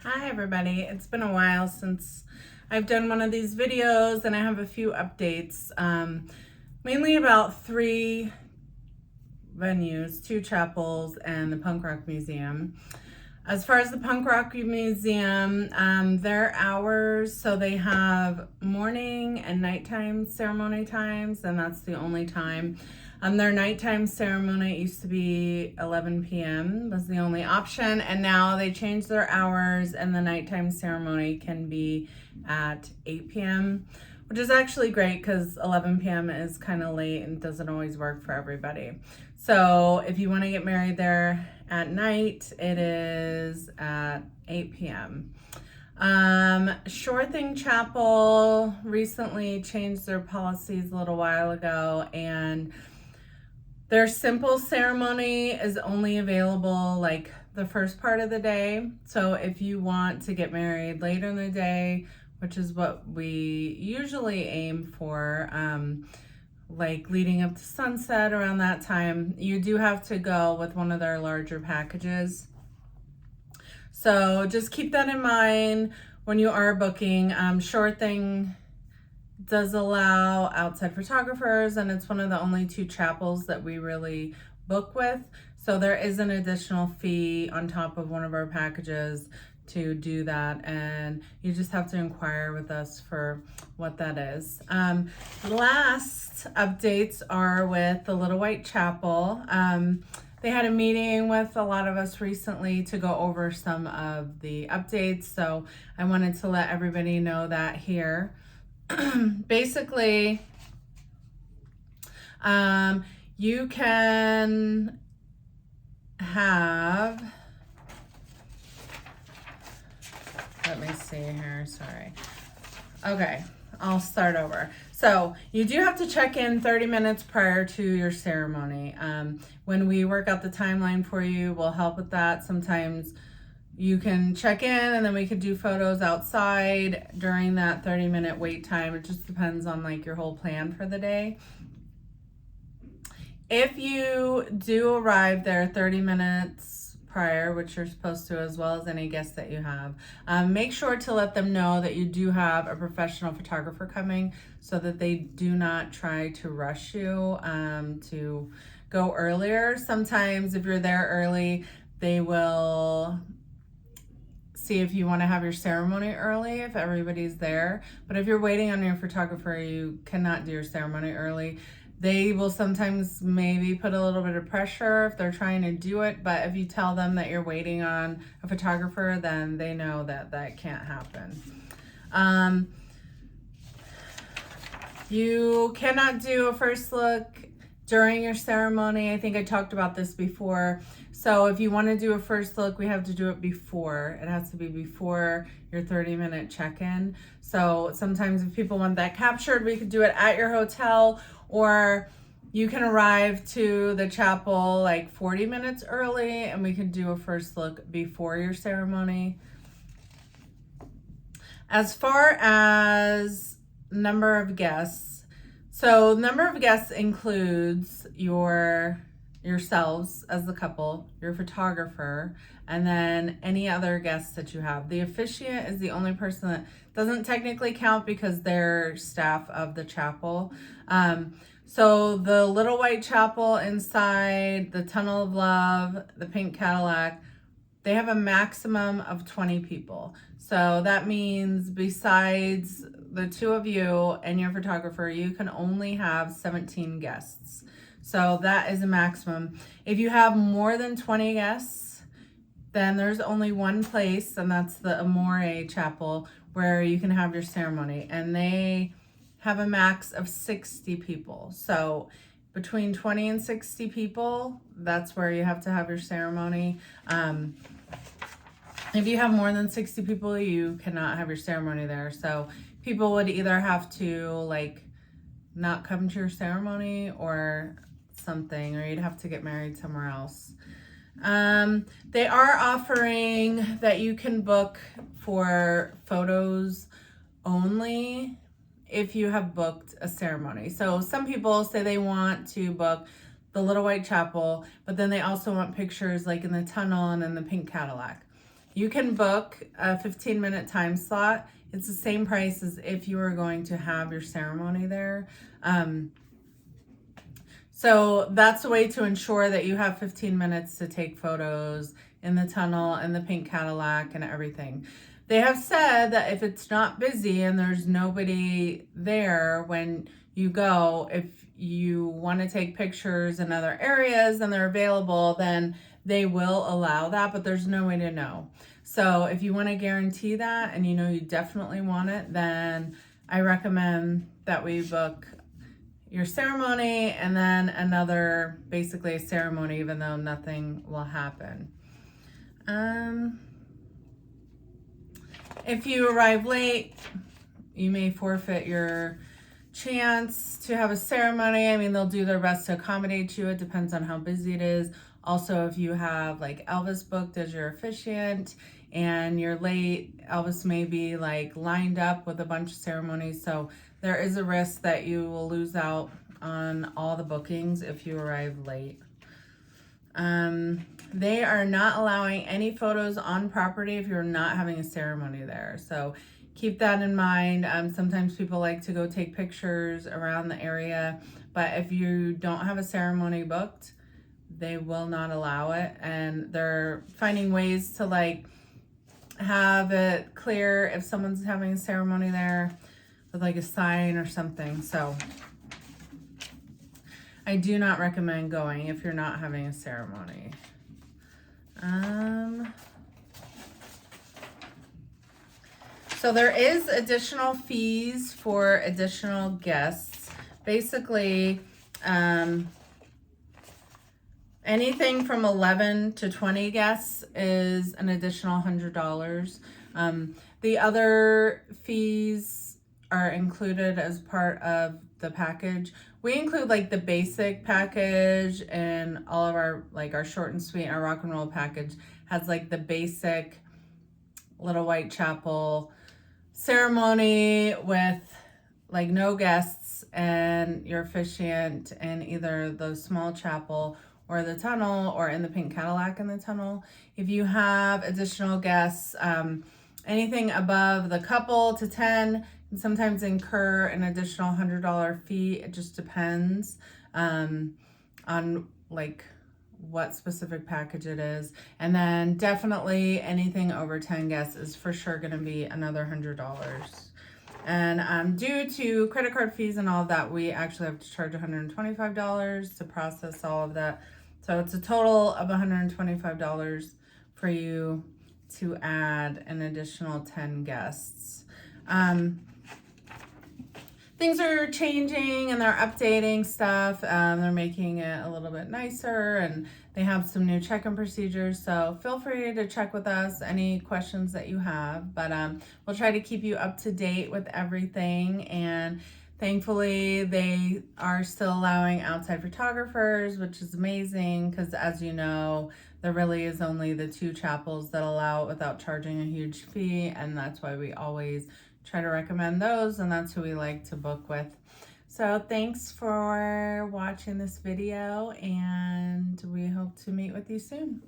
Hi everybody, it's been a while since I've done one of these videos and I have a few updates, mainly about 3 venues, 2 chapels and the Punk Rock Museum. As far as the Punk Rock Museum, their hours, so they have morning and nighttime ceremony times, and that's the only time. Their nighttime ceremony used to be 11 p.m. was the only option, and now they changed their hours and the nighttime ceremony can be at 8 p.m., which is actually great because 11 p.m. is kind of late and doesn't always work for everybody. So if you want to get married there at night, it is at 8 p.m. Sure Thing Chapel recently changed their policies a little while ago, and their simple ceremony is only available like the first part of the day. So if you want to get married later in the day, which is what we usually aim for, like leading up to sunset around that time, you do have to go with one of their larger packages. So just keep that in mind when you are booking. Sure Thing does allow outside photographers, and it's one of the only 2 chapels that we really book with. So there is an additional fee on top of one of our packages to do that, and you just have to inquire with us for what that is. Last updates are with the Little White Chapel. They had a meeting with a lot of us recently to go over some of the updates, so I wanted to let everybody know that here. Basically, you can have, let me see here, sorry. Okay, I'll start over. So you do have to check in 30 minutes prior to your ceremony. When we work out the timeline for you, we'll help with that. Sometimes you can check in and then we could do photos outside during that 30-minute wait time. It just depends on like your whole plan for the day. If you do arrive there 30 minutes prior, which you're supposed to, as well as any guests that you have, make sure to let them know that you do have a professional photographer coming so that they do not try to rush you to go earlier. Sometimes if you're there early, they will see if you want to have your ceremony early if everybody's there. But if you're waiting on your photographer, you cannot do your ceremony early. They will sometimes maybe put a little bit of pressure if they're trying to do it, but if you tell them that you're waiting on a photographer, then they know that that can't happen. You cannot do a first look during your ceremony. I think I talked about this before. So if you want to do a first look, we have to do it before. It has to be before your 30-minute check-in. So sometimes if people want that captured, we could do it at your hotel, or you can arrive to the chapel like 40 minutes early and we could do a first look before your ceremony. As far as number of guests, so number of guests includes yourselves as the couple, your photographer, and then any other guests that you have. The officiant is the only person that doesn't technically count because they're staff of the chapel. So the Little White Chapel inside, the Tunnel of Love, the Pink Cadillac, they have a maximum of 20 people. So that means besides the 2 of you and your photographer, you can only have 17 guests. So that is a maximum. If you have more than 20 guests, then there's only one place, and that's the Amore Chapel, where you can have your ceremony. And they have a max of 60 people. So between 20 and 60 people, that's where you have to have your ceremony. If you have more than 60 people, you cannot have your ceremony there. So people would either have to like not come to your ceremony or something, or you'd have to get married somewhere else. They are offering that you can book for photos only if you have booked a ceremony. So some people say they want to book the Little White Chapel, but then they also want pictures like in the tunnel and in the Pink Cadillac. You can book a 15-minute time slot. It's the same price as if you were going to have your ceremony there. So that's a way to ensure that you have 15 minutes to take photos in the tunnel and the pink Cadillac and everything. They have said that if it's not busy and there's nobody there when you go, if you want to take pictures in other areas and they're available, then they will allow that, but there's no way to know. So if you want to guarantee that and you know you definitely want it, then I recommend that we book your ceremony and then another, basically a ceremony, even though nothing will happen. If you arrive late, you may forfeit your chance to have a ceremony. I mean, they'll do their best to accommodate you. It depends on how busy it is. Also, if you have like Elvis booked as your officiant and you're late, Elvis may be like lined up with a bunch of ceremonies. So there is a risk that you will lose out on all the bookings if you arrive late. They are not allowing any photos on property if you're not having a ceremony there. So keep that in mind. Sometimes people like to go take pictures around the area, but if you don't have a ceremony booked, they will not allow it. And they're finding ways to like have it clear if someone's having a ceremony there with like a sign or something. So I do not recommend going if you're not having a ceremony. So there is additional fees for additional guests. Basically, anything from 11 to 20 guests is an additional $100. The other fees are included as part of the package. We include like the basic package, and all of our like our short and sweet, our rock and roll package has like the basic little white chapel ceremony with like no guests and your officiant in either the small chapel or the tunnel or in the pink Cadillac in the tunnel. If you have additional guests, anything above the couple to 10 can sometimes incur an additional $100 fee. It just depends on like what specific package it is. And then definitely anything over 10 guests is for sure going to be another $100. And due to credit card fees and all of that, we actually have to charge $125 to process all of that. So it's a total of $125 for you to add an additional 10 guests. Things are changing and they're updating stuff. They're making it a little bit nicer and they have some new check-in procedures. So feel free to check with us any questions that you have. But we'll try to keep you up to date with everything. And thankfully, they are still allowing outside photographers, which is amazing because, as you know, there really is only the 2 chapels that allow it without charging a huge fee. And that's why we always try to recommend those, and that's who we like to book with. So thanks for watching this video, and we hope to meet with you soon.